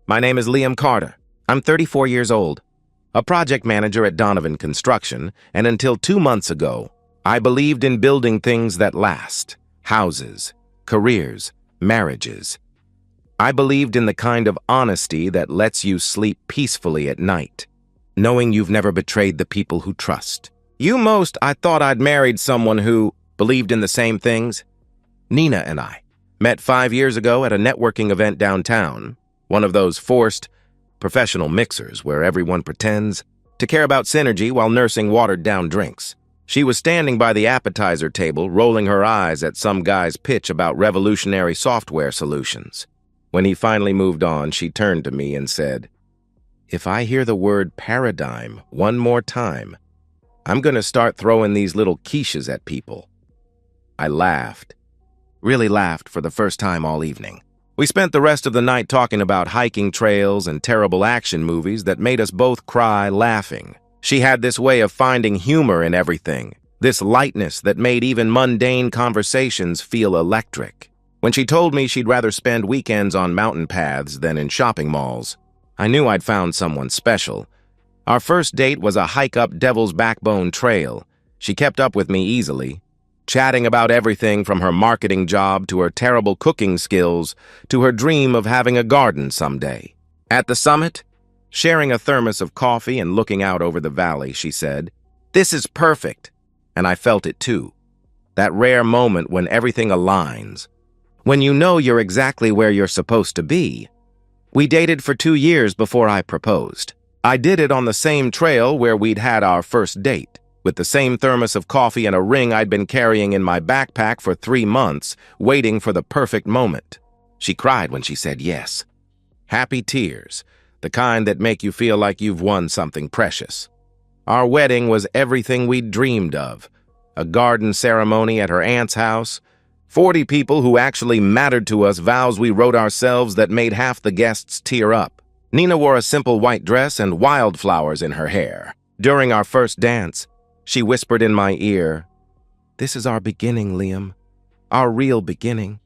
My name is Liam Carter. I'm 34 years old, a project manager at Donovan Construction, and until 2 months ago, I believed in building things that last: houses, careers, marriages. I believed in the kind of honesty that lets you sleep peacefully at night, knowing you've never betrayed the people who trust. I thought I'd married someone who believed in the same things. Nina and I met 5 years ago at a networking event downtown, one of those forced professional mixers where everyone pretends to care about synergy while nursing watered-down drinks. She was standing by the appetizer table, rolling her eyes at some guy's pitch about revolutionary software solutions. When he finally moved on, she turned to me and said, "If I hear the word paradigm one more time, I'm going to start throwing these little quiches at people." I laughed. Really laughed for the first time all evening. We spent the rest of the night talking about hiking trails and terrible action movies that made us both cry laughing. She had this way of finding humor in everything, this lightness that made even mundane conversations feel electric. When she told me she'd rather spend weekends on mountain paths than in shopping malls, I knew I'd found someone special. Our first date was a hike up Devil's Backbone Trail. She kept up with me easily, chatting about everything from her marketing job to her terrible cooking skills to her dream of having a garden someday. At the summit, sharing a thermos of coffee and looking out over the valley, she said, "This is perfect." And I felt it too. That rare moment when everything aligns, when you know you're exactly where you're supposed to be. We dated for 2 years before I proposed. I did it on the same trail where we'd had our first date, with the same thermos of coffee and a ring I'd been carrying in my backpack for 3 months, waiting for the perfect moment. She cried when she said yes. Happy tears, the kind that make you feel like you've won something precious. Our wedding was everything we'd dreamed of. A garden ceremony at her aunt's house, 40 people who actually mattered to us, vows we wrote ourselves that made half the guests tear up. Nina wore a simple white dress and wildflowers in her hair. During our first dance, she whispered in my ear, "This is our beginning, Liam. Our real beginning."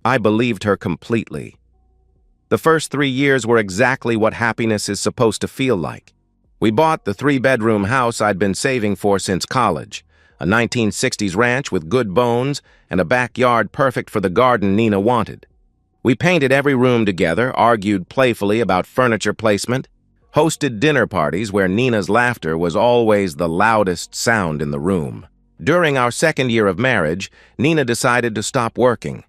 I believed her completely. The first 3 years were exactly what happiness is supposed to feel like. We bought the 3-bedroom house I'd been saving for since college, a 1960s ranch with good bones and a backyard perfect for the garden Nina wanted. We painted every room together, argued playfully about furniture placement, hosted dinner parties where Nina's laughter was always the loudest sound in the room. During our second year of marriage, Nina decided to stop working.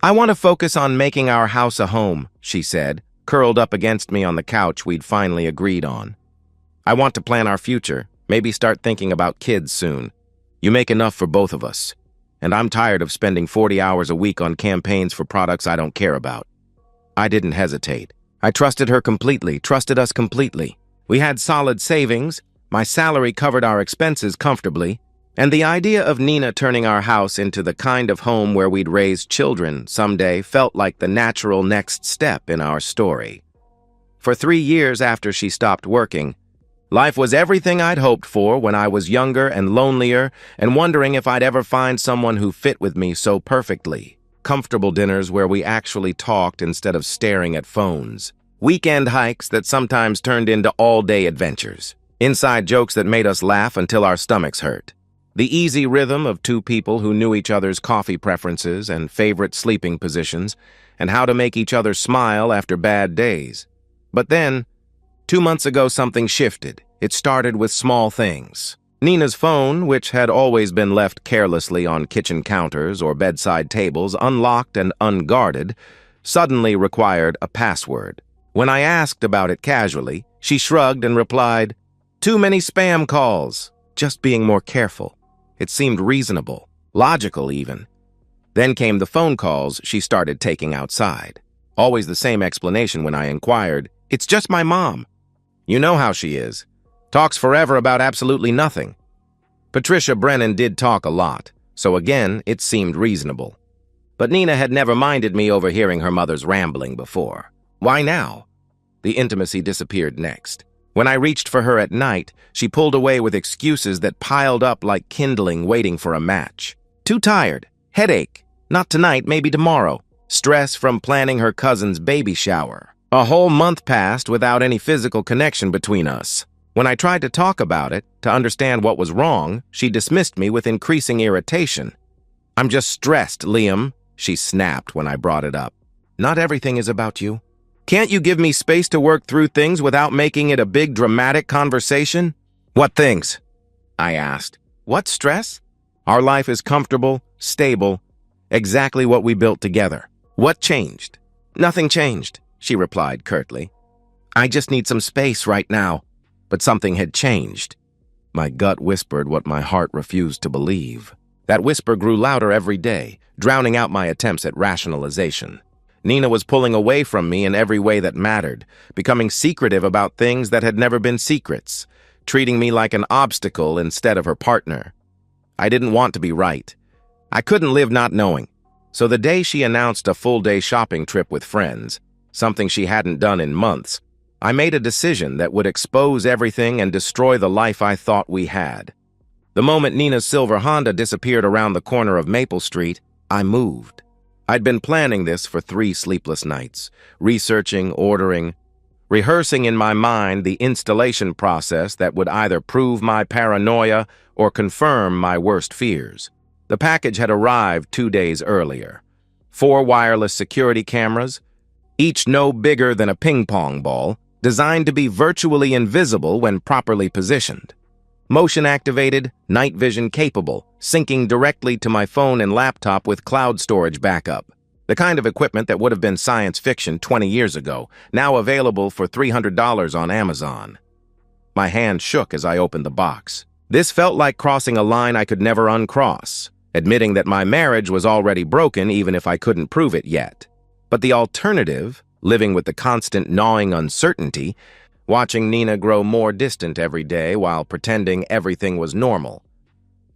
"I want to focus on making our house a home," she said, curled up against me on the couch we'd finally agreed on. "I want to plan our future, maybe start thinking about kids soon. You make enough for both of us, and I'm tired of spending 40 hours a week on campaigns for products I don't care about." I didn't hesitate. I trusted her completely, trusted us completely. We had solid savings, my salary covered our expenses comfortably, and the idea of Nina turning our house into the kind of home where we'd raise children someday felt like the natural next step in our story. For 3 years after she stopped working, life was everything I'd hoped for when I was younger and lonelier and wondering if I'd ever find someone who fit with me so perfectly. Comfortable dinners where we actually talked instead of staring at phones. Weekend hikes that sometimes turned into all-day adventures. Inside jokes that made us laugh until our stomachs hurt. The easy rhythm of 2 people who knew each other's coffee preferences and favorite sleeping positions and how to make each other smile after bad days. But then, 2 months ago, something shifted. It started with small things. Nina's phone, which had always been left carelessly on kitchen counters or bedside tables, unlocked and unguarded, suddenly required a password. When I asked about it casually, she shrugged and replied, "Too many spam calls." Just being more careful. It seemed reasonable, logical even. Then came the phone calls she started taking outside. Always the same explanation when I inquired, "It's just my mom." You know how she is. Talks forever about absolutely nothing. Patricia Brennan did talk a lot, so again, it seemed reasonable. But Nina had never minded me overhearing her mother's rambling before. Why now? The intimacy disappeared next. When I reached for her at night, she pulled away with excuses that piled up like kindling waiting for a match. Too tired. Headache. Not tonight, maybe tomorrow. Stress from planning her cousin's baby shower. A whole month passed without any physical connection between us. When I tried to talk about it, to understand what was wrong, she dismissed me with increasing irritation. "I'm just stressed, Liam," she snapped when I brought it up. "Not everything is about you. Can't you give me space to work through things without making it a big dramatic conversation?" "What things?" I asked. "What stress? Our life is comfortable, stable, exactly what we built together. What changed?" "Nothing changed," she replied curtly. "I just need some space right now." But something had changed. My gut whispered what my heart refused to believe. That whisper grew louder every day, drowning out my attempts at rationalization. Nina was pulling away from me in every way that mattered, becoming secretive about things that had never been secrets, treating me like an obstacle instead of her partner. I didn't want to be right. I couldn't live not knowing. So the day she announced a full-day shopping trip with friends, something she hadn't done in months, I made a decision that would expose everything and destroy the life I thought we had. The moment Nina's silver Honda disappeared around the corner of Maple Street, I moved. I'd been planning this for 3 sleepless nights, researching, ordering, rehearsing in my mind the installation process that would either prove my paranoia or confirm my worst fears. The package had arrived 2 days earlier. 4 wireless security cameras, each no bigger than a ping-pong ball, designed to be virtually invisible when properly positioned. Motion-activated, night vision capable, syncing directly to my phone and laptop with cloud storage backup. The kind of equipment that would have been science fiction 20 years ago, now available for $300 on Amazon. My hand shook as I opened the box. This felt like crossing a line I could never uncross, admitting that my marriage was already broken even if I couldn't prove it yet. But the alternative, living with the constant gnawing uncertainty, watching Nina grow more distant every day while pretending everything was normal,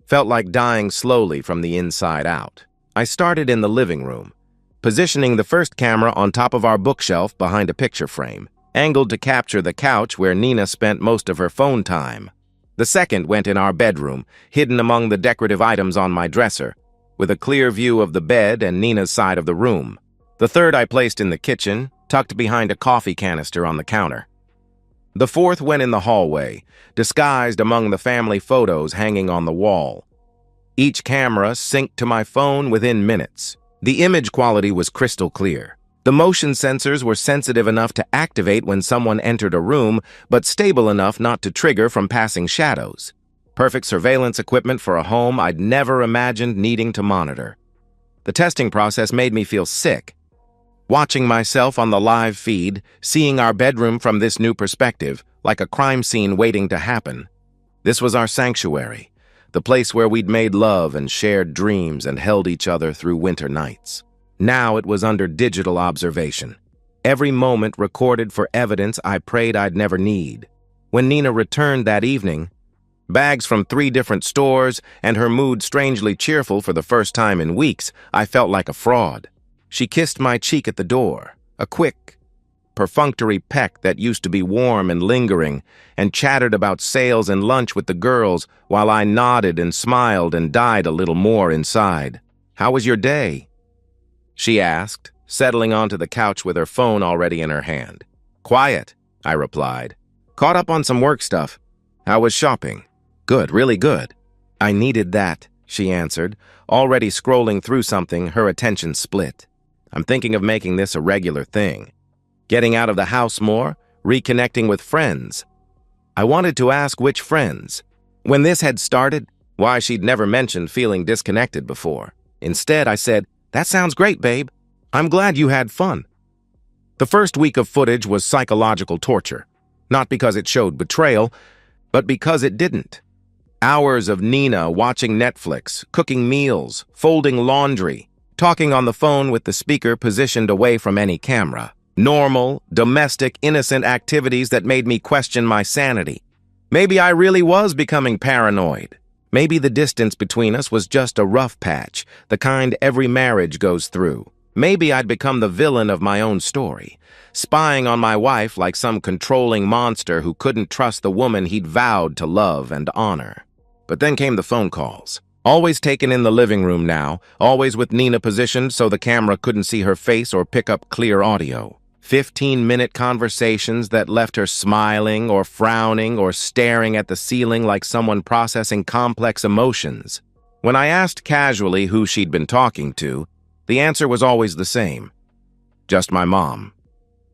felt like dying slowly from the inside out. I started in the living room, positioning the first camera on top of our bookshelf behind a picture frame, angled to capture the couch where Nina spent most of her phone time. The second went in our bedroom, hidden among the decorative items on my dresser, with a clear view of the bed and Nina's side of the room. The third I placed in the kitchen, tucked behind a coffee canister on the counter. The fourth went in the hallway, disguised among the family photos hanging on the wall. Each camera synced to my phone within minutes. The image quality was crystal clear. The motion sensors were sensitive enough to activate when someone entered a room, but stable enough not to trigger from passing shadows. Perfect surveillance equipment for a home I'd never imagined needing to monitor. The testing process made me feel sick. Watching myself on the live feed, seeing our bedroom from this new perspective, like a crime scene waiting to happen. This was our sanctuary, the place where we'd made love and shared dreams and held each other through winter nights. Now it was under digital observation. Every moment recorded for evidence I prayed I'd never need. When Nina returned that evening, bags from 3 different stores and her mood strangely cheerful for the first time in weeks, I felt like a fraud. She kissed my cheek at the door, a quick, perfunctory peck that used to be warm and lingering, and chattered about sales and lunch with the girls while I nodded and smiled and died a little more inside. "How was your day?" she asked, settling onto the couch with her phone already in her hand. "Quiet," I replied. "Caught up on some work stuff. How was shopping?" "Good, really good." "I needed that," she answered, already scrolling through something, her attention split. "I'm thinking of making this a regular thing. Getting out of the house more, reconnecting with friends." I wanted to ask which friends. When this had started, why she'd never mentioned feeling disconnected before. Instead, I said, "That sounds great, babe. I'm glad you had fun." The first week of footage was psychological torture, not because it showed betrayal, but because it didn't. Hours of Nina watching Netflix, cooking meals, folding laundry, talking on the phone with the speaker positioned away from any camera. Normal, domestic, innocent activities that made me question my sanity. Maybe I really was becoming paranoid. Maybe the distance between us was just a rough patch, the kind every marriage goes through. Maybe I'd become the villain of my own story, spying on my wife like some controlling monster who couldn't trust the woman he'd vowed to love and honor. But then came the phone calls. Always taken in the living room now, always with Nina positioned so the camera couldn't see her face or pick up clear audio. 15-minute conversations that left her smiling or frowning or staring at the ceiling like someone processing complex emotions. When I asked casually who she'd been talking to, the answer was always the same. Just my mom.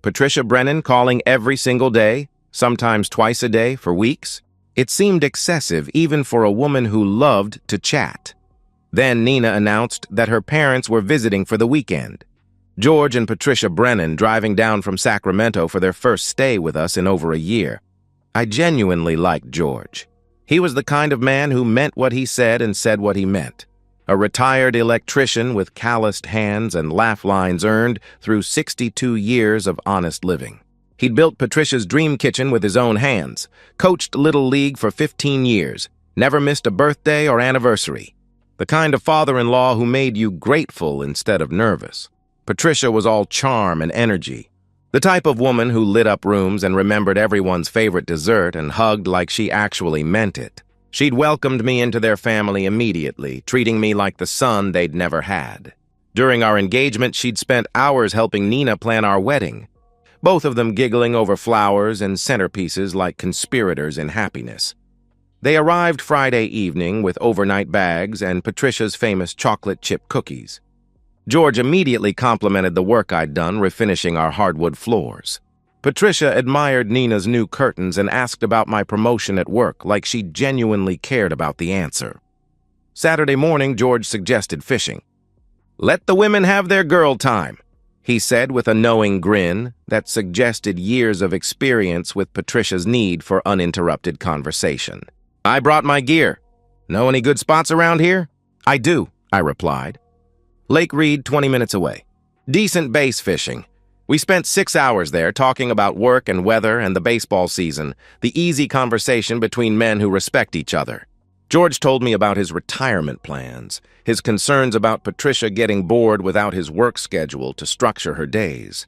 Patricia Brennan calling every single day, sometimes twice a day for weeks. It seemed excessive even for a woman who loved to chat. Then Nina announced that her parents were visiting for the weekend. George and Patricia Brennan driving down from Sacramento for their first stay with us in over a year. I genuinely liked George. He was the kind of man who meant what he said and said what he meant. A retired electrician with calloused hands and laugh lines earned through 62 years of honest living. He'd built Patricia's dream kitchen with his own hands, coached Little League for 15 years, never missed a birthday or anniversary. The kind of father-in-law who made you grateful instead of nervous. Patricia was all charm and energy. The type of woman who lit up rooms and remembered everyone's favorite dessert and hugged like she actually meant it. She'd welcomed me into their family immediately, treating me like the son they'd never had. During our engagement, she'd spent hours helping Nina plan our wedding, both of them giggling over flowers and centerpieces like conspirators in happiness. They arrived Friday evening with overnight bags and Patricia's famous chocolate chip cookies. George immediately complimented the work I'd done refinishing our hardwood floors. Patricia admired Nina's new curtains and asked about my promotion at work like she genuinely cared about the answer. Saturday morning, George suggested fishing. "Let the women have their girl time," he said with a knowing grin that suggested years of experience with Patricia's need for uninterrupted conversation. I brought my gear. Know any good spots around here? I do, I replied. Lake Reed, 20 minutes away. Decent bass fishing. We spent 6 hours there talking about work and weather and the baseball season, the easy conversation between men who respect each other. George told me about his retirement plans, his concerns about Patricia getting bored without his work schedule to structure her days.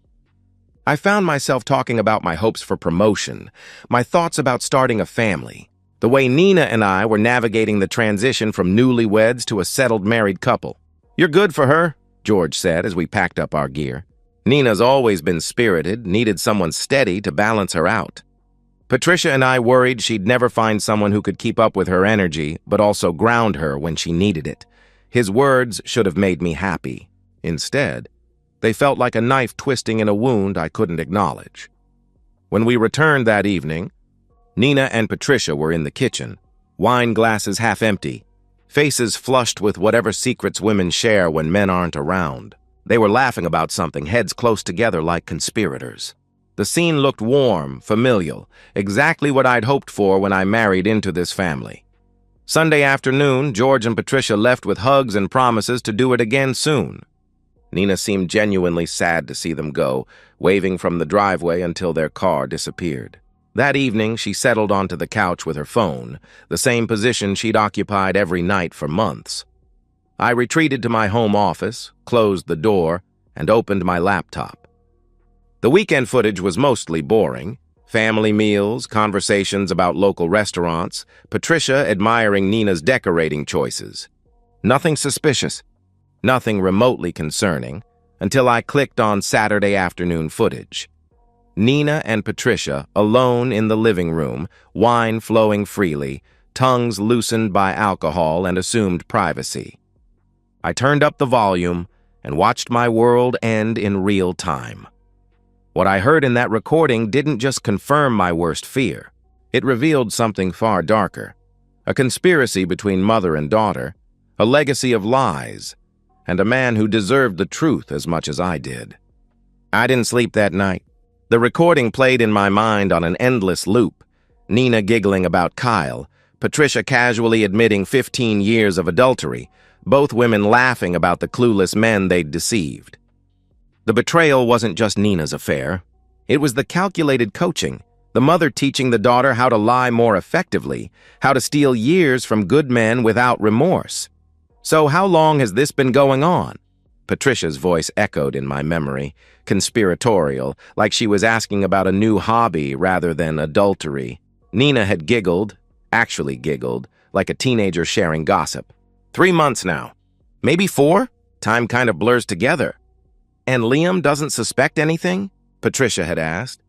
I found myself talking about my hopes for promotion, my thoughts about starting a family, the way Nina and I were navigating the transition from newlyweds to a settled married couple. "You're good for her," George said as we packed up our gear. "Nina's always been spirited, needed someone steady to balance her out." Patricia and I worried she'd never find someone who could keep up with her energy, but also ground her when she needed it. His words should have made me happy. Instead, they felt like a knife twisting in a wound I couldn't acknowledge. When we returned that evening, Nina and Patricia were in the kitchen, wine glasses half empty, faces flushed with whatever secrets women share when men aren't around. They were laughing about something, heads close together like conspirators. The scene looked warm, familial, exactly what I'd hoped for when I married into this family. Sunday afternoon, George and Patricia left with hugs and promises to do it again soon. Nina seemed genuinely sad to see them go, waving from the driveway until their car disappeared. That evening, she settled onto the couch with her phone, the same position she'd occupied every night for months. I retreated to my home office, closed the door, and opened my laptop. The weekend footage was mostly boring. Family meals, conversations about local restaurants, Patricia admiring Nina's decorating choices. Nothing suspicious, nothing remotely concerning, until I clicked on Saturday afternoon footage. Nina and Patricia, alone in the living room, wine flowing freely, tongues loosened by alcohol and assumed privacy. I turned up the volume and watched my world end in real time. What I heard in that recording didn't just confirm my worst fear. It revealed something far darker. A conspiracy between mother and daughter, a legacy of lies, and a man who deserved the truth as much as I did. I didn't sleep that night. The recording played in my mind on an endless loop. Nina giggling about Kyle, Patricia casually admitting 15 years of adultery, both women laughing about the clueless men they'd deceived. The betrayal wasn't just Nina's affair. It was the calculated coaching, the mother teaching the daughter how to lie more effectively, how to steal years from good men without remorse. So how long has this been going on? Patricia's voice echoed in my memory, conspiratorial, like she was asking about a new hobby rather than adultery. Nina had giggled, actually giggled, like a teenager sharing gossip. 3 months now. Maybe 4? Time kind of blurs together. And Liam doesn't suspect anything? Patricia had asked.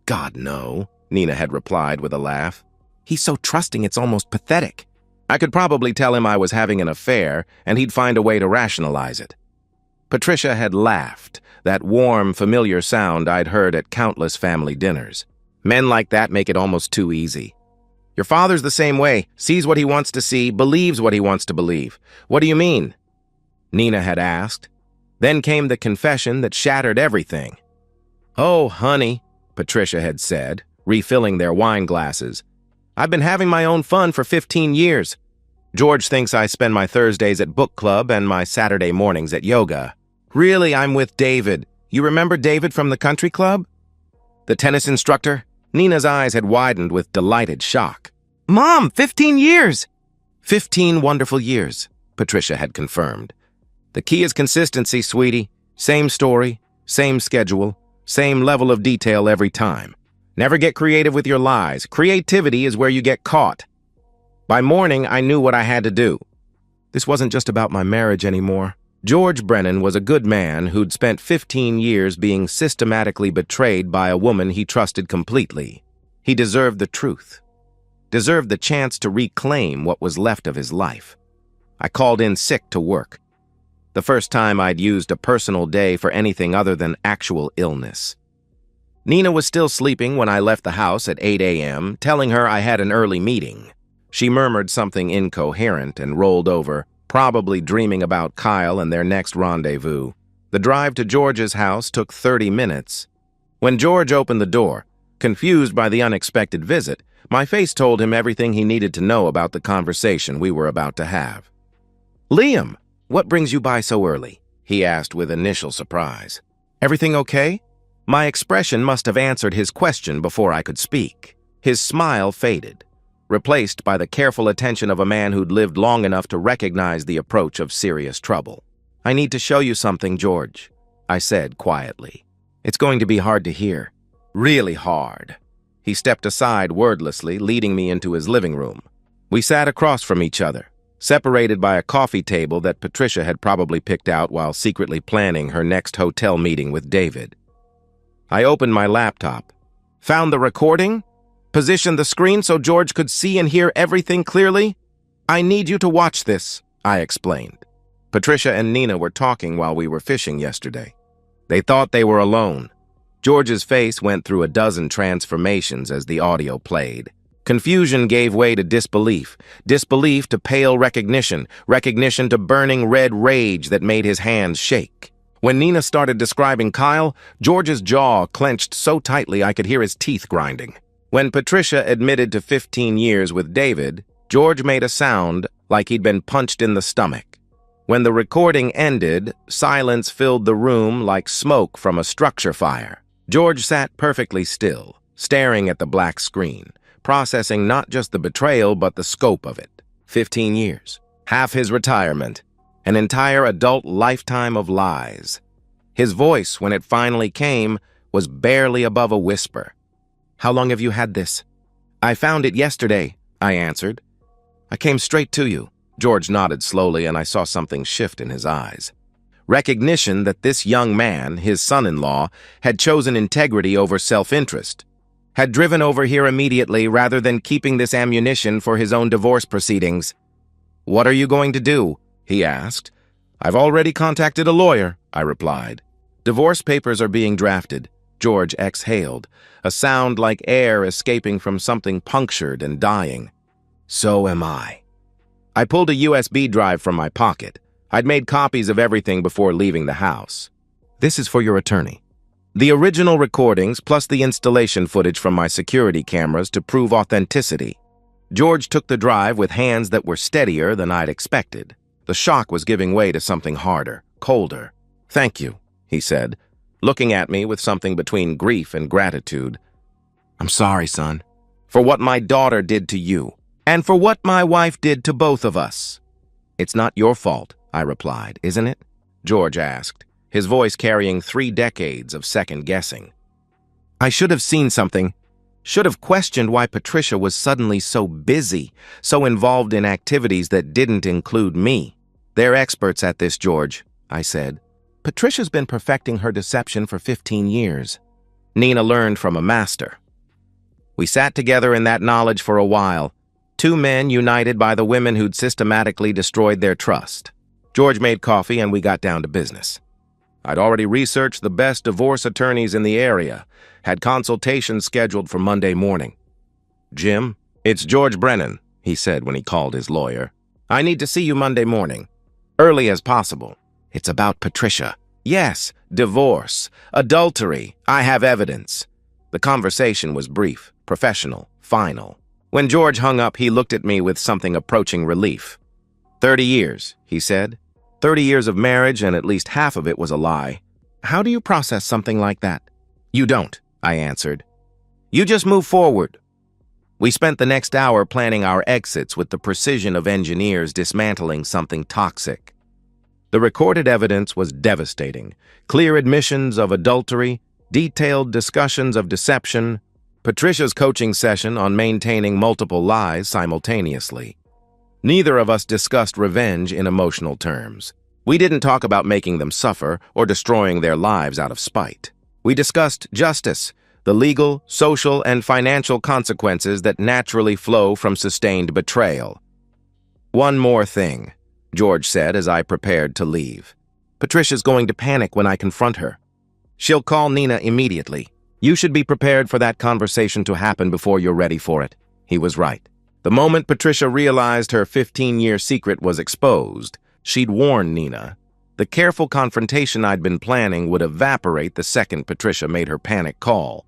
God, no, Nina had replied with a laugh. He's so trusting it's almost pathetic. I could probably tell him I was having an affair, and he'd find a way to rationalize it. Patricia had laughed, that warm, familiar sound I'd heard at countless family dinners. Men like that make it almost too easy. Your father's the same way, sees what he wants to see, believes what he wants to believe. What do you mean? Nina had asked. Then came the confession that shattered everything. Oh, honey, Patricia had said, refilling their wine glasses. I've been having my own fun for 15 years. George thinks I spend my Thursdays at book club and my Saturday mornings at yoga. Really, I'm with David. You remember David from the country club? The tennis instructor? Nina's eyes had widened with delighted shock. Mom, 15 years! 15 wonderful years, Patricia had confirmed. The key is consistency, sweetie. Same story, same schedule, same level of detail every time. Never get creative with your lies. Creativity is where you get caught. By morning, I knew what I had to do. This wasn't just about my marriage anymore. George Brennan was a good man who'd spent 15 years being systematically betrayed by a woman he trusted completely. He deserved the truth. Deserved the chance to reclaim what was left of his life. I called in sick to work. The first time I'd used a personal day for anything other than actual illness. Nina was still sleeping when I left the house at 8 a.m., telling her I had an early meeting. She murmured something incoherent and rolled over, probably dreaming about Kyle and their next rendezvous. The drive to George's house took 30 minutes. When George opened the door, confused by the unexpected visit, my face told him everything he needed to know about the conversation we were about to have. Liam, what brings you by so early? He asked with initial surprise. Everything okay? My expression must have answered his question before I could speak. His smile faded, replaced by the careful attention of a man who'd lived long enough to recognize the approach of serious trouble. I need to show you something, George, I said quietly. It's going to be hard to hear. Really hard. He stepped aside wordlessly, leading me into his living room. We sat across from each other, separated by a coffee table that Patricia had probably picked out while secretly planning her next hotel meeting with David. I opened my laptop, found the recording, positioned the screen so George could see and hear everything clearly. I need you to watch this, I explained. Patricia and Nina were talking while we were fishing yesterday. They thought they were alone. George's face went through a dozen transformations as the audio played. Confusion gave way to disbelief, disbelief to pale recognition, recognition to burning red rage that made his hands shake. When Nina started describing Kyle, George's jaw clenched so tightly I could hear his teeth grinding. When Patricia admitted to 15 years with David, George made a sound like he'd been punched in the stomach. When the recording ended, silence filled the room like smoke from a structure fire. George sat perfectly still, staring at the black screen, processing not just the betrayal but the scope of it. 15 years, half his retirement, an entire adult lifetime of lies. His voice, when it finally came, was barely above a whisper. How long have you had this? I found it yesterday, I answered. I came straight to you. George nodded slowly, and I saw something shift in his eyes. Recognition that this young man, his son-in-law, had chosen integrity over self-interest, had driven over here immediately rather than keeping this ammunition for his own divorce proceedings. What are you going to do? He asked. I've already contacted a lawyer, I replied. Divorce papers are being drafted, George exhaled, a sound like air escaping from something punctured and dying. So am I. I pulled a USB drive from my pocket. I'd made copies of everything before leaving the house. This is for your attorney. The original recordings plus the installation footage from my security cameras to prove authenticity. George took the drive with hands that were steadier than I'd expected. The shock was giving way to something harder, colder. Thank you, he said, looking at me with something between grief and gratitude. I'm sorry, son, for what my daughter did to you, and for what my wife did to both of us. It's not your fault, I replied, isn't it? George asked, his voice carrying 3 decades of second-guessing. I should have seen something. Should have questioned why Patricia was suddenly so busy, so involved in activities that didn't include me. They're experts at this, George, I said. Patricia's been perfecting her deception for 15 years. Nina learned from a master. We sat together in that knowledge for a while, two men united by the women who'd systematically destroyed their trust. George made coffee and we got down to business. I'd already researched the best divorce attorneys in the area, had consultations scheduled for Monday morning. "Jim, it's George Brennan," he said when he called his lawyer. "I need to see you Monday morning, early as possible. It's about Patricia." "Yes, divorce, adultery. I have evidence." The conversation was brief, professional, final. When George hung up, he looked at me with something approaching relief. 30 years, he said. 30 years of marriage, and at least half of it was a lie. How do you process something like that? You don't, I answered. You just move forward. We spent the next hour planning our exits with the precision of engineers dismantling something toxic. The recorded evidence was devastating. Clear admissions of adultery, detailed discussions of deception, Patricia's coaching session on maintaining multiple lies simultaneously. Neither of us discussed revenge in emotional terms. We didn't talk about making them suffer or destroying their lives out of spite. We discussed justice, the legal, social, and financial consequences that naturally flow from sustained betrayal. "One more thing," George said as I prepared to leave. "Patricia's going to panic when I confront her. She'll call Nina immediately. You should be prepared for that conversation to happen before you're ready for it." He was right. The moment Patricia realized her 15-year secret was exposed, she'd warn Nina. The careful confrontation I'd been planning would evaporate the second Patricia made her panic call.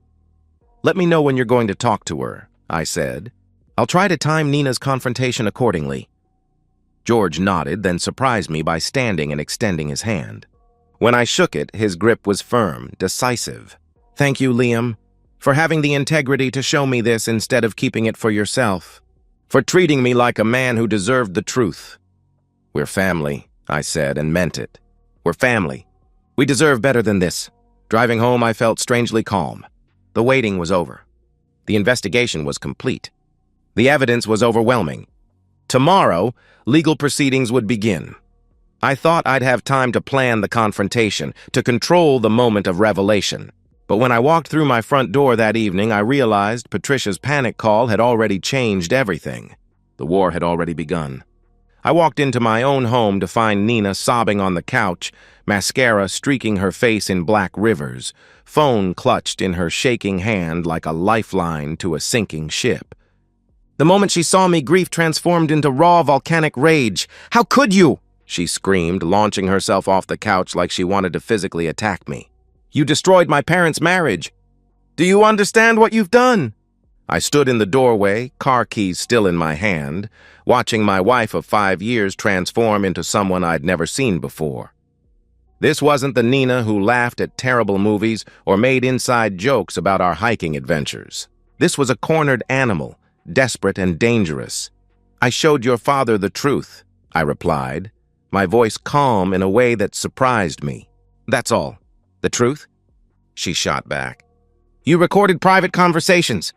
"Let me know when you're going to talk to her," I said. "I'll try to time Nina's confrontation accordingly." George nodded, then surprised me by standing and extending his hand. When I shook it, his grip was firm, decisive. "Thank you, Liam, for having the integrity to show me this instead of keeping it for yourself. For treating me like a man who deserved the truth." "We're family," I said, and meant it. "We're family. We deserve better than this." Driving home, I felt strangely calm. The waiting was over. The investigation was complete. The evidence was overwhelming. Tomorrow, legal proceedings would begin. I thought I'd have time to plan the confrontation, to control the moment of revelation. But when I walked through my front door that evening, I realized Patricia's panic call had already changed everything. The war had already begun. I walked into my own home to find Nina sobbing on the couch, mascara streaking her face in black rivers, phone clutched in her shaking hand like a lifeline to a sinking ship. The moment she saw me, grief transformed into raw volcanic rage. "How could you?" she screamed, launching herself off the couch like she wanted to physically attack me. "You destroyed my parents' marriage. Do you understand what you've done?" I stood in the doorway, car keys still in my hand, watching my wife of 5 years transform into someone I'd never seen before. This wasn't the Nina who laughed at terrible movies or made inside jokes about our hiking adventures. This was a cornered animal, desperate and dangerous. "I showed your father the truth," I replied, my voice calm in a way that surprised me. "That's all. The truth?" She shot back. "You recorded private conversations.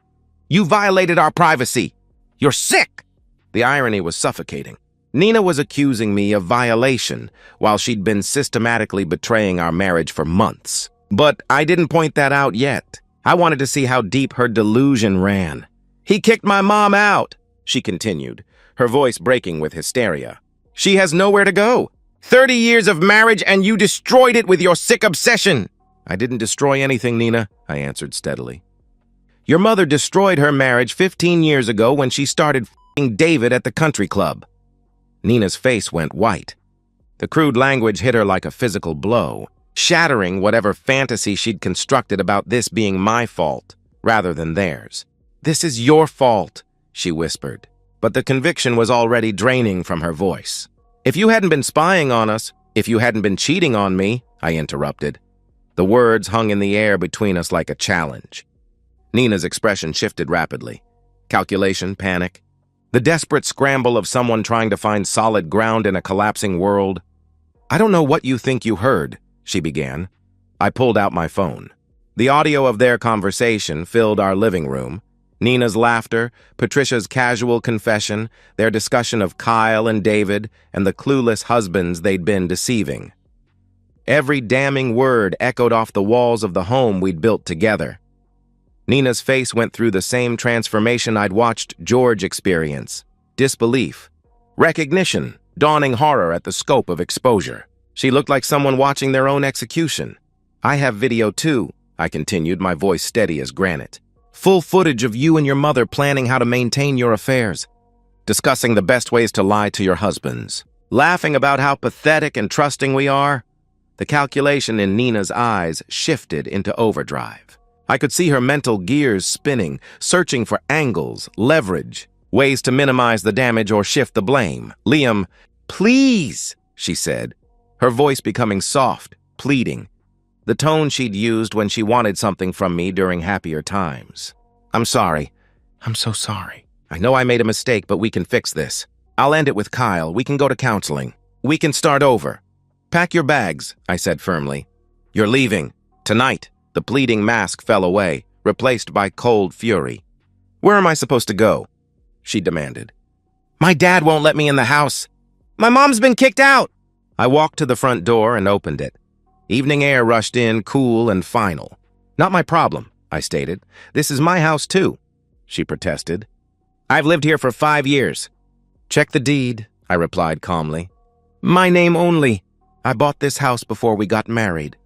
You violated our privacy. You're sick!" The irony was suffocating. Nina was accusing me of violation while she'd been systematically betraying our marriage for months. But I didn't point that out yet. I wanted to see how deep her delusion ran. "He kicked my mom out," she continued, her voice breaking with hysteria. "She has nowhere to go. 30 years of marriage and you destroyed it with your sick obsession." "I didn't destroy anything, Nina," I answered steadily. "Your mother destroyed her marriage 15 years ago when she started f***ing David at the country club." Nina's face went white. The crude language hit her like a physical blow, shattering whatever fantasy she'd constructed about this being my fault rather than theirs. "This is your fault," she whispered, but the conviction was already draining from her voice. "If you hadn't been spying on us, if you hadn't been cheating on me," I interrupted. The words hung in the air between us like a challenge. Nina's expression shifted rapidly. Calculation, panic. The desperate scramble of someone trying to find solid ground in a collapsing world. "I don't know what you think you heard," she began. I pulled out my phone. The audio of their conversation filled our living room. Nina's laughter, Patricia's casual confession, their discussion of Kyle and David, and the clueless husbands they'd been deceiving. Every damning word echoed off the walls of the home we'd built together. Nina's face went through the same transformation I'd watched George experience. Disbelief. Recognition. Dawning horror at the scope of exposure. She looked like someone watching their own execution. "I have video too," I continued, my voice steady as granite. "Full footage of you and your mother planning how to maintain your affairs. Discussing the best ways to lie to your husbands. Laughing about how pathetic and trusting we are." The calculation in Nina's eyes shifted into overdrive. I could see her mental gears spinning, searching for angles, leverage, ways to minimize the damage or shift the blame. "Liam, please," she said, her voice becoming soft, pleading, the tone she'd used when she wanted something from me during happier times. "I'm sorry. I'm so sorry. I know I made a mistake, but we can fix this. I'll end it with Kyle. We can go to counseling. We can start over." "Pack your bags," I said firmly. "You're leaving. Tonight." The pleading mask fell away, replaced by cold fury. "Where am I supposed to go?" she demanded. "My dad won't let me in the house. My mom's been kicked out." I walked to the front door and opened it. Evening air rushed in, cool and final. "Not my problem," I stated. "This is my house too," she protested. "I've lived here for 5 years. "Check the deed," I replied calmly. "My name only. I bought this house before we got married."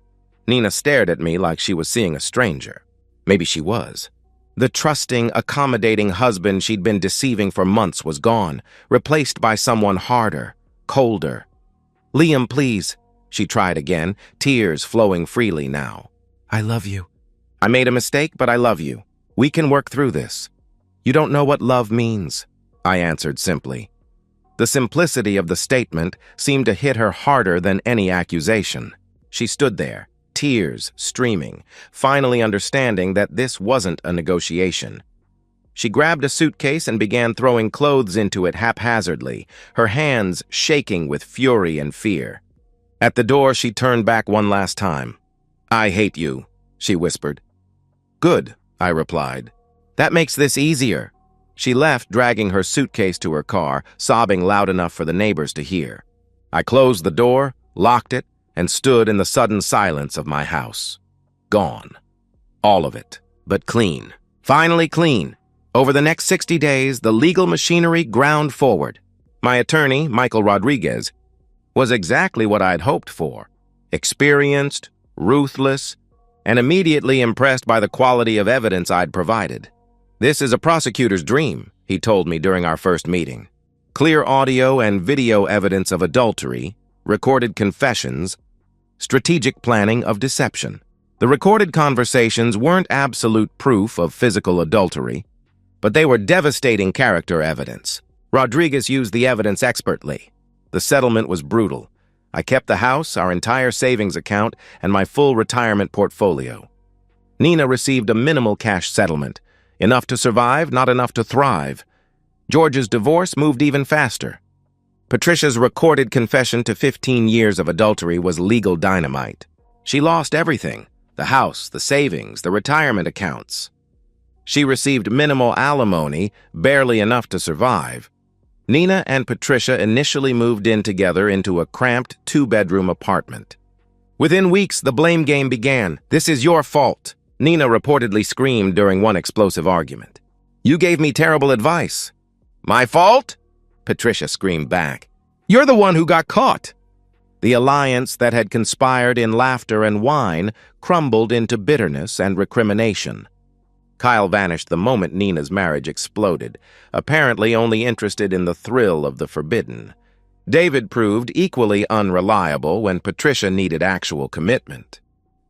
Nina stared at me like she was seeing a stranger. Maybe she was. The trusting, accommodating husband she'd been deceiving for months was gone, replaced by someone harder, colder. "Liam, please," she tried again, tears flowing freely now. "I love you. I made a mistake, but I love you. We can work through this." "You don't know what love means," I answered simply. The simplicity of the statement seemed to hit her harder than any accusation. She stood there, tears streaming, finally understanding that this wasn't a negotiation. She grabbed a suitcase and began throwing clothes into it haphazardly, her hands shaking with fury and fear. At the door, she turned back one last time. "I hate you," she whispered. "Good," I replied. "That makes this easier." She left, dragging her suitcase to her car, sobbing loud enough for the neighbors to hear. I closed the door, locked it, and stood in the sudden silence of my house. Gone. All of it, but clean. Finally clean. Over the next 60 days, the legal machinery ground forward. My attorney, Michael Rodriguez, was exactly what I'd hoped for. Experienced, ruthless, and immediately impressed by the quality of evidence I'd provided. "This is a prosecutor's dream," he told me during our first meeting. Clear audio and video evidence of adultery, recorded confessions, strategic planning of deception. The recorded conversations weren't absolute proof of physical adultery, but they were devastating character evidence. Rodriguez used the evidence expertly. The settlement was brutal. I kept the house, our entire savings account, and my full retirement portfolio. Nina received a minimal cash settlement, enough to survive, not enough to thrive. George's divorce moved even faster. Patricia's recorded confession to 15 years of adultery was legal dynamite. She lost everything: the house, the savings, the retirement accounts. She received minimal alimony, barely enough to survive. Nina and Patricia initially moved in together into a cramped 2-bedroom apartment. Within weeks, the blame game began. "This is your fault," Nina reportedly screamed during one explosive argument. "You gave me terrible advice." "My fault?" Patricia screamed back. "You're the one who got caught." The alliance that had conspired in laughter and wine crumbled into bitterness and recrimination. Kyle vanished the moment Nina's marriage exploded, apparently only interested in the thrill of the forbidden. David proved equally unreliable when Patricia needed actual commitment.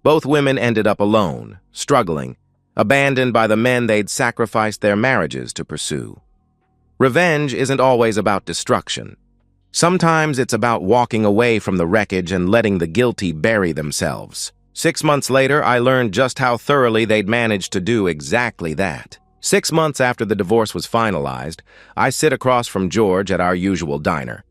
Both women ended up alone, struggling, abandoned by the men they'd sacrificed their marriages to pursue. Revenge isn't always about destruction. Sometimes it's about walking away from the wreckage and letting the guilty bury themselves. 6 months later, I learned just how thoroughly they'd managed to do exactly that. 6 months after the divorce was finalized, I sit across from George at our usual diner.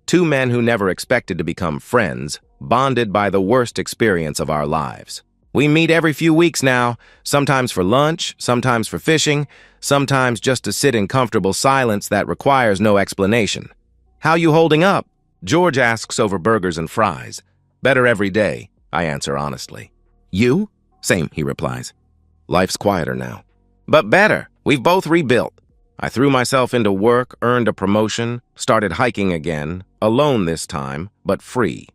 Two men who never expected to become friends, bonded by the worst experience of our lives. We meet every few weeks now, sometimes for lunch, sometimes for fishing, sometimes just to sit in comfortable silence that requires no explanation. "How you holding up?" George asks over burgers and fries. "Better every day," I answer honestly. You? Same, he replies. Life's quieter now. But better. We've both rebuilt. I threw myself into work, earned a promotion, started hiking again, alone this time, but free.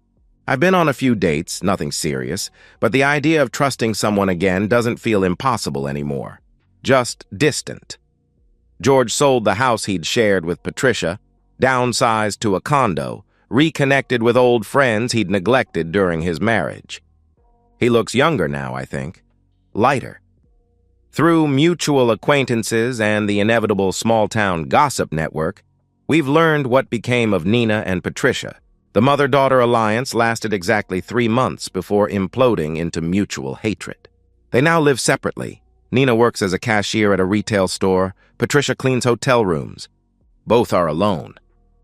I've been on a few dates, nothing serious, but the idea of trusting someone again doesn't feel impossible anymore. Just distant. George sold the house he'd shared with Patricia, downsized to a condo, reconnected with old friends he'd neglected during his marriage. He looks younger now, I think. Lighter. Through mutual acquaintances and the inevitable small-town gossip network, we've learned what became of Nina and Patricia. The mother-daughter alliance lasted exactly 3 months before imploding into mutual hatred. They now live separately. Nina works as a cashier at a retail store. Patricia cleans hotel rooms. Both are alone.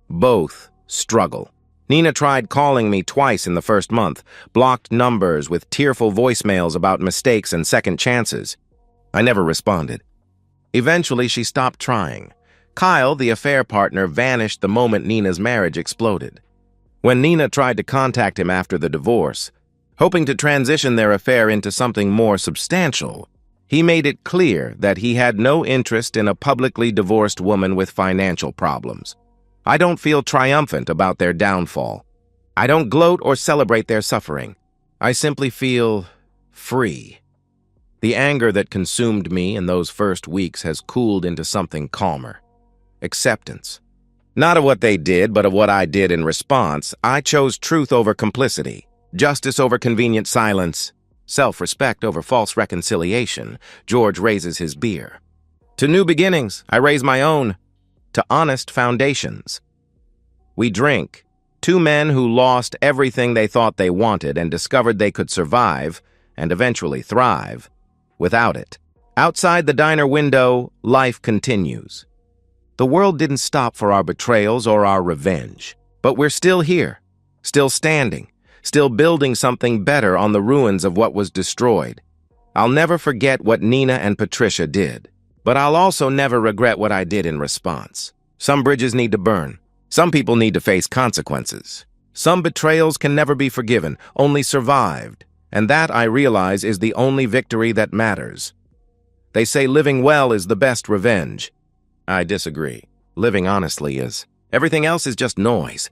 Both struggle. Nina tried calling me twice in the first month, blocked numbers with tearful voicemails about mistakes and second chances. I never responded. Eventually, she stopped trying. Kyle, the affair partner, vanished the moment Nina's marriage exploded. When Nina tried to contact him after the divorce, hoping to transition their affair into something more substantial, he made it clear that he had no interest in a publicly divorced woman with financial problems. I don't feel triumphant about their downfall. I don't gloat or celebrate their suffering. I simply feel free. The anger that consumed me in those first weeks has cooled into something calmer. Acceptance. Not of what they did, but of what I did in response. I chose truth over complicity, justice over convenient silence, self-respect over false reconciliation. George raises his beer. To new beginnings, I raise my own. To honest foundations. We drink. Two men who lost everything they thought they wanted and discovered they could survive, and eventually thrive, without it. Outside the diner window, life continues. The world didn't stop for our betrayals or our revenge, but we're still here, still standing, still building something better on the ruins of what was destroyed. I'll never forget what Nina and Patricia did, but I'll also never regret what I did in response. Some bridges need to burn. Some people need to face consequences. Some betrayals can never be forgiven, only survived, and that, I realize, is the only victory that matters. They say living well is the best revenge. I disagree. Living honestly is. Everything else is just noise.